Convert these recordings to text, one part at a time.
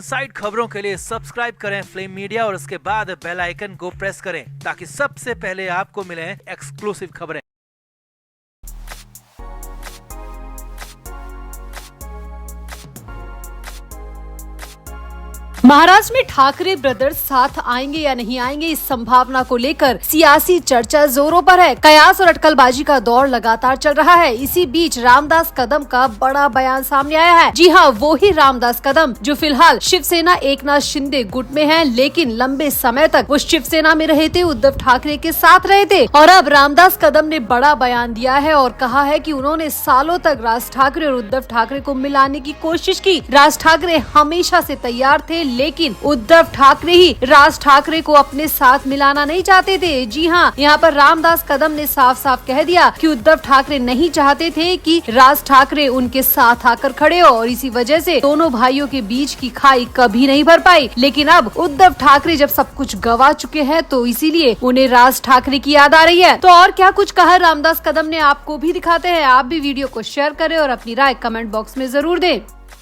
Side खबरों के लिए सब्सक्राइब करें फ्लेम मीडिया और उसके बाद बेल आइकन को प्रेस करें ताकि सबसे पहले आपको मिले एक्सक्लूसिव खबरें। महाराष्ट्र में ठाकरे ब्रदर्स साथ आएंगे या नहीं आएंगे, इस संभावना को लेकर सियासी चर्चा जोरों पर है। कयास और अटकलबाजी का दौर लगातार चल रहा है। इसी बीच रामदास कदम का बड़ा बयान सामने आया है। जी हाँ, वो ही रामदास कदम जो फिलहाल शिवसेना एकनाथ शिंदे गुट में हैं, लेकिन लंबे समय तक वो शिवसेना में रहे थे, उद्धव ठाकरे के साथ रहे थे। और अब रामदास कदम ने बड़ा बयान दिया है और कहा है कि उन्होंने सालों तक राज ठाकरे और उद्धव ठाकरे को मिलाने की कोशिश की। राज ठाकरे हमेशा से तैयार थे, लेकिन उद्धव ठाकरे ही राज ठाकरे को अपने साथ मिलाना नहीं चाहते थे। जी हाँ, यहाँ पर रामदास कदम ने साफ साफ कह दिया कि उद्धव ठाकरे नहीं चाहते थे कि राज ठाकरे उनके साथ आकर खड़े हो और इसी वजह से दोनों भाइयों के बीच की खाई कभी नहीं भर पाई। लेकिन अब उद्धव ठाकरे जब सब कुछ गवा चुके हैं तो इसीलिए उन्हें राज ठाकरे की याद आ रही है। तो और क्या कुछ कहा रामदास कदम ने, आपको भी दिखाते हैं। आप भी वीडियो को शेयर करें और अपनी राय कमेंट बॉक्स में जरूर दें।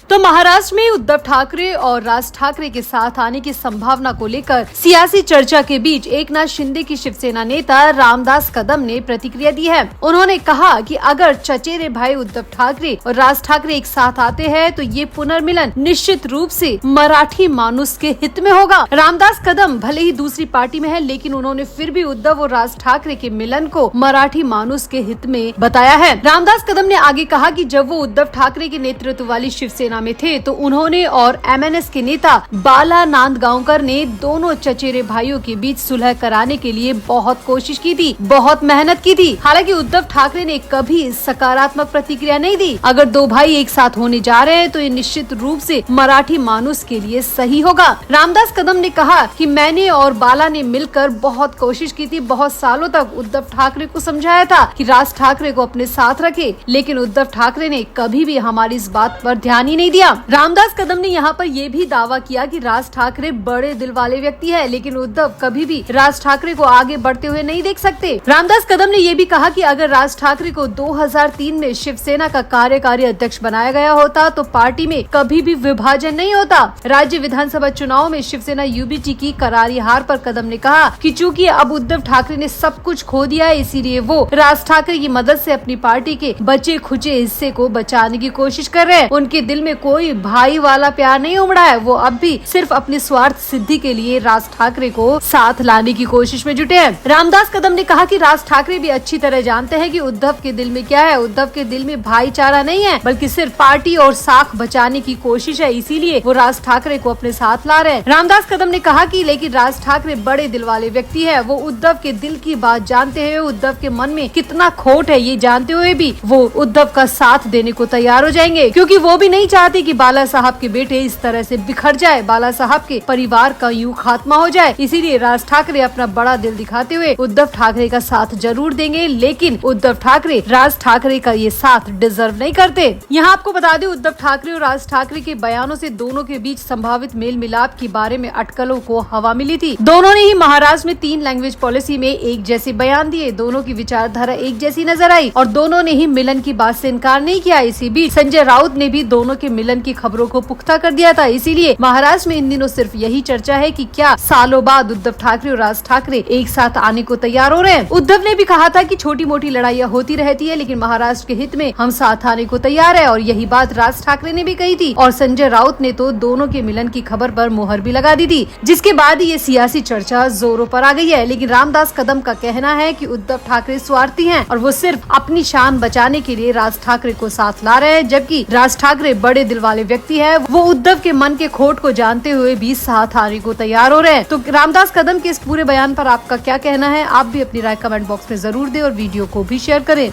तो महाराष्ट्र में उद्धव ठाकरे और राज ठाकरे के साथ आने की संभावना को लेकर सियासी चर्चा के बीच एकनाथ शिंदे की शिवसेना नेता रामदास कदम ने प्रतिक्रिया दी है। उन्होंने कहा कि अगर चचेरे भाई उद्धव ठाकरे और राज ठाकरे एक साथ आते हैं तो ये पुनर्मिलन निश्चित रूप से मराठी मानुस के हित में होगा। रामदास कदम भले ही दूसरी पार्टी में है, लेकिन उन्होंने फिर भी उद्धव और राज ठाकरे के मिलन को मराठी मानुस के हित में बताया है। रामदास कदम ने आगे कहा कि जब वो उद्धव ठाकरे के नेतृत्व वाली शिवसेना में थे तो उन्होंने और एमएनएस के नेता बाला नांदगांवकर ने दोनों चचेरे भाइयों के बीच सुलह कराने के लिए बहुत कोशिश की थी, बहुत मेहनत की थी। हालांकि उद्धव ठाकरे ने कभी सकारात्मक प्रतिक्रिया नहीं दी। अगर दो भाई एक साथ होने जा रहे हैं तो ये निश्चित रूप से मराठी मानुस के लिए सही होगा। रामदास कदम ने कहा कि मैंने और बाला ने मिलकर बहुत कोशिश की थी, बहुत सालों तक उद्धव ठाकरे को समझाया था कि राज ठाकरे को अपने साथ रखे, लेकिन उद्धव ठाकरे ने कभी भी हमारी इस बात पर ध्यान ही नहीं दिया। रामदास कदम ने यहाँ पर ये भी दावा किया कि राज ठाकरे बड़े दिल वाले व्यक्ति है, लेकिन उद्धव कभी भी राज ठाकरे को आगे बढ़ते हुए नहीं देख सकते। रामदास कदम ने ये भी कहा कि अगर राज ठाकरे को 2003 में शिवसेना का कार्यकारी अध्यक्ष बनाया गया होता तो पार्टी में कभी भी विभाजन नहीं होता। राज्य विधानसभा चुनाव में शिवसेना यूबीटी की करारी हार पर कदम ने कहा कि चूंकि अब उद्धव ठाकरे ने सब कुछ खो दिया है, इसीलिए वो राज ठाकरे की मदद से अपनी पार्टी के बचे खुचे हिस्से को बचाने की कोशिश कर रहे हैं। उनके दिल में कोई भाई वाला प्यार नहीं उमड़ा है। वो अब भी सिर्फ अपनी स्वार्थ सिद्धि के लिए राज ठाकरे को साथ लाने की कोशिश में जुटे हैं। रामदास कदम ने कहा कि राज ठाकरे भी अच्छी तरह जानते हैं कि उद्धव के दिल में क्या है। उद्धव के दिल में भाईचारा नहीं है, बल्कि सिर्फ पार्टी और साख बचाने की कोशिश है, इसीलिए वो राज ठाकरे को अपने साथ ला रहे हैं। रामदास कदम ने कहा कि लेकिन राज ठाकरे बड़े दिल वाले व्यक्ति है। वो उद्धव के दिल की बात जानते हुए, उद्धव के मन में कितना खोट है ये जानते हुए भी वो उद्धव का साथ देने को तैयार हो जाएंगे, क्योंकि वो भी नहीं चाहते कि बाला साहब के बेटे इस तरह से बिखर जाए, बाला साहब के परिवार का यूं खात्मा हो जाए। इसीलिए राज ठाकरे अपना बड़ा दिल दिखाते हुए उद्धव ठाकरे का साथ जरूर देंगे, लेकिन उद्धव ठाकरे राज ठाकरे का ये साथ डिजर्व नहीं करते। यहाँ आपको बता दें, उद्धव ठाकरे और राज ठाकरे के बयानों से दोनों के बीच संभावित मेल मिलाप के बारे में अटकलों को हवा मिली थी। दोनों ने ही महाराष्ट्र में 3 लैंग्वेज पॉलिसी में एक जैसे बयान दिए। दोनों की विचारधारा एक जैसी नजर आई और दोनों ने ही मिलन की बात से इनकार नहीं किया। इसी बीच संजय राउत ने भी दोनों के मिलन की खबरों को पुख्ता कर दिया था। इसीलिए महाराष्ट्र में इन दिनों सिर्फ यही चर्चा है कि क्या सालों बाद उद्धव ठाकरे और राज ठाकरे एक साथ आने को तैयार हो रहे हैं। उद्धव ने भी कहा था कि छोटी मोटी लड़ाइयाँ होती रहती है, लेकिन महाराष्ट्र के हित में हम साथ आने को तैयार है, और यही बात राज ठाकरे ने भी कही थी। और संजय राउत ने तो दोनों के मिलन की खबर पर मुहर भी लगा दी थी, जिसके बाद ये सियासी चर्चा जोरों पर आ गई है। लेकिन रामदास कदम का कहना है कि उद्धव ठाकरे स्वार्थी हैं और वो सिर्फ अपनी शान बचाने के लिए राज ठाकरे को साथ ला रहे हैं, जबकि राज ठाकरे बड़े दिल वाले व्यक्ति है। वो उद्धव के मन के खोट को जानते हुए भी साथ आने को तैयार हो रहे हैं। तो रामदास कदम के इस पूरे बयान पर आपका क्या कहना है? आप भी अपनी राय कमेंट बॉक्स में जरूर दें और वीडियो को भी शेयर करें।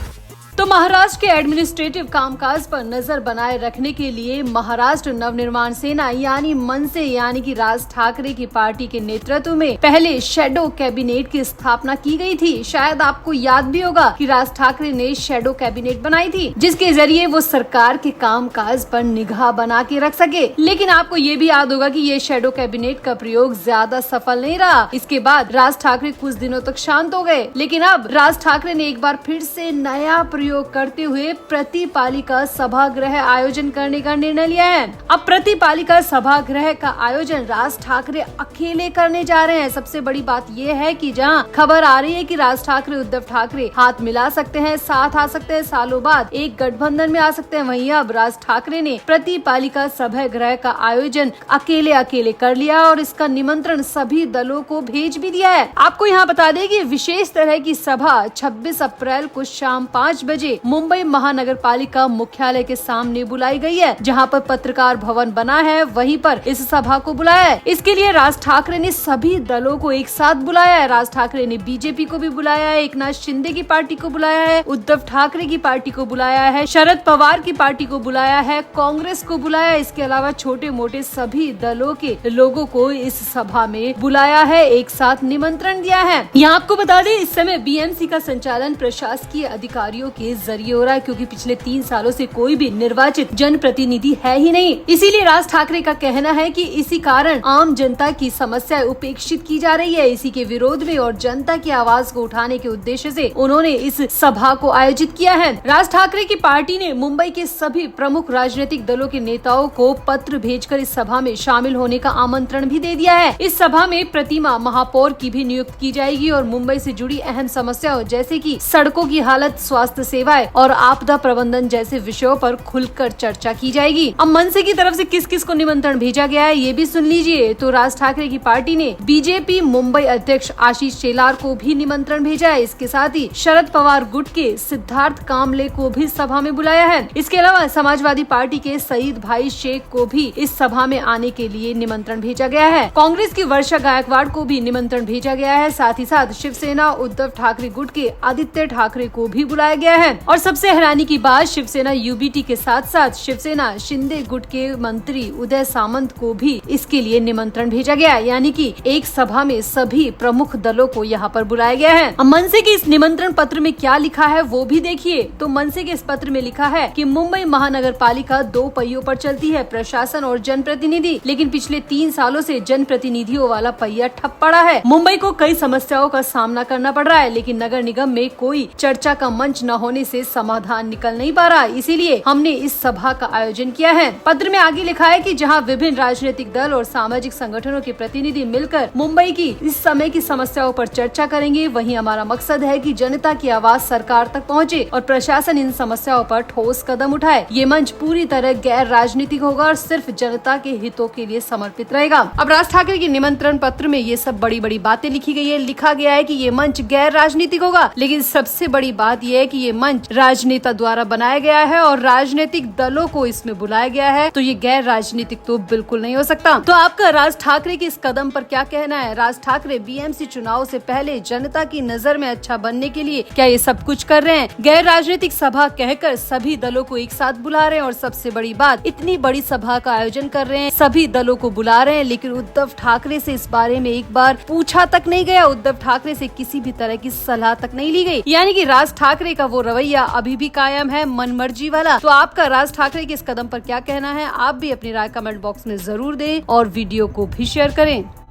तो महाराष्ट्र के एडमिनिस्ट्रेटिव कामकाज पर नजर बनाए रखने के लिए महाराष्ट्र नवनिर्माण सेना यानी मनसे यानी कि राज ठाकरे की पार्टी के नेतृत्व में पहले शैडो कैबिनेट की स्थापना की गई थी। शायद आपको याद भी होगा कि राज ठाकरे ने शैडो कैबिनेट बनाई थी, जिसके जरिए वो सरकार के कामकाज पर निगाह बना के रख सके। लेकिन आपको ये भी याद होगा कि ये शैडो कैबिनेट का प्रयोग ज्यादा सफल नहीं रहा। इसके बाद राज ठाकरे कुछ दिनों तक शांत हो गए, लेकिन अब राज ठाकरे ने एक बार फिर से नया प्रयोग करते हुए प्रतिपालिका सभागृह आयोजन करने का निर्णय लिया है। अब प्रतिपालिका सभागृह का आयोजन राज ठाकरे अकेले करने जा रहे हैं। सबसे बड़ी बात यह है कि जहां खबर आ रही है कि राज ठाकरे उद्धव ठाकरे हाथ मिला सकते हैं, साथ आ सकते हैं, सालों बाद एक गठबंधन में आ सकते हैं, वहीं अब राज ठाकरे ने प्रतिपालिका सभागृह का आयोजन अकेले कर लिया और इसका निमंत्रण सभी दलों को भेज भी दिया है। आपको यहाँ बता दें कि विशेष तरह की सभा 26 अप्रैल को शाम 5 बजे मुंबई महानगर पालिका मुख्यालय के सामने बुलाई गई है, जहाँ पर पत्रकार भवन बना है, वहीं पर इस सभा को बुलाया है। इसके लिए राज ठाकरे ने सभी दलों को एक साथ बुलाया है। राज ठाकरे ने बीजेपी को भी बुलाया है, एकनाथ शिंदे की पार्टी को बुलाया है, उद्धव ठाकरे की पार्टी को बुलाया है, शरद पवार की पार्टी को बुलाया है, कांग्रेस को बुलाया है। इसके अलावा छोटे मोटे सभी दलों के लोगों को इस सभा में बुलाया है, एक साथ निमंत्रण दिया है। यहाँ आपको बता दें, इस समय बीएमसी का संचालन प्रशासकीय अधिकारियों के जरिए हो रहा है, क्योंकि पिछले 3 सालों से कोई भी निर्वाचित जनप्रतिनिधि है ही नहीं। इसीलिए राज ठाकरे का कहना है कि इसी कारण आम जनता की समस्याएं उपेक्षित की जा रही है। इसी के विरोध में और जनता की आवाज को उठाने के उद्देश्य से उन्होंने इस सभा को आयोजित किया है। राज ठाकरे की पार्टी ने मुंबई के सभी प्रमुख राजनीतिक दलों के नेताओं को पत्र भेजकर इस सभा में शामिल होने का आमंत्रण भी दे दिया है। इस सभा में प्रतिमा महापौर की भी नियुक्त की जाएगी और मुंबई से जुड़ी अहम समस्याओं जैसे कि सड़कों की हालत, स्वास्थ्य सेवाएं और आपदा प्रबंधन जैसे विषयों पर खुलकर चर्चा की जाएगी। अब मनसे की तरफ से किस किस को निमंत्रण भेजा गया है, ये भी सुन लीजिए। तो राज ठाकरे की पार्टी ने बीजेपी मुंबई अध्यक्ष आशीष शेलार को भी निमंत्रण भेजा है। इसके साथ ही शरद पवार गुट के सिद्धार्थ कामले को भी सभा में बुलाया है। इसके अलावा समाजवादी पार्टी के सईद भाई शेख को भी इस सभा में आने के लिए निमंत्रण भेजा गया है। कांग्रेस की वर्षा गायकवाड़ को भी निमंत्रण भेजा गया है। साथ ही साथ शिवसेना उद्धव ठाकरे गुट के आदित्य ठाकरे को भी बुलाया गया है। और सबसे हैरानी की बात, शिवसेना यूबीटी के साथ साथ शिवसेना शिंदे गुट के मंत्री उदय सामंत को भी इसके लिए निमंत्रण भेजा गया है। यानी कि एक सभा में सभी प्रमुख दलों को यहाँ पर बुलाया गया है। अब मनसे के इस निमंत्रण पत्र में क्या लिखा है वो भी देखिए। तो मनसे के इस पत्र में लिखा है कि मुंबई महानगर पालिका 2 पहियों पर चलती है, प्रशासन और जनप्रतिनिधि। लेकिन पिछले 3 सालों से जनप्रतिनिधियों वाला पहिया ठप पड़ा है। मुंबई को कई समस्याओं का सामना करना पड़ रहा है, लेकिन नगर निगम में कोई चर्चा का मंच न होने से समाधान निकल नहीं पा रहा। इसीलिए हमने इस सभा का आयोजन किया है। पत्र में आगे लिखा है कि जहां विभिन्न राजनीतिक दल और सामाजिक संगठनों के प्रतिनिधि मिलकर मुंबई की इस समय की समस्याओं पर चर्चा करेंगे, वहीं हमारा मकसद है कि जनता की आवाज सरकार तक पहुंचे और प्रशासन इन समस्याओं पर ठोस कदम उठाए। ये मंच पूरी तरह गैर राजनीतिक होगा और सिर्फ जनता के हितों के लिए समर्पित रहेगा। अब राज ठाकरे के निमंत्रण पत्र में ये सब बड़ी बड़ी बातें लिखी गई है। लिखा गया है कि ये मंच गैर राजनीतिक होगा, लेकिन सबसे बड़ी बात यह है कि ये मंच राजनेता द्वारा बनाया गया है और राजनीतिक दलों को इसमें बुलाया गया है, तो ये गैर राजनीतिक तो बिल्कुल नहीं हो सकता। तो आपका राज ठाकरे के इस कदम पर क्या कहना है? राज ठाकरे बीएमसी चुनाव से पहले जनता की नजर में अच्छा बनने के लिए क्या ये सब कुछ कर रहे हैं? गैर राजनीतिक सभा कहकर सभी दलों को एक साथ बुला रहे हैं और सबसे बड़ी बात, इतनी बड़ी सभा का आयोजन कर रहे हैं, सभी दलों को बुला रहे हैं, लेकिन उद्धव ठाकरे से इस बारे में एक बार पूछा तक नहीं गया। उद्धव ठाकरे से किसी भी तरह की सलाह तक नहीं ली गई। यानी कि राज ठाकरे का वो रवैया अभी भी कायम है, मनमर्जी वाला। तो आपका राज ठाकरे के इस कदम पर क्या कहना है? आप भी अपनी राय कमेंट बॉक्स में जरूर दें और वीडियो को भी शेयर करें।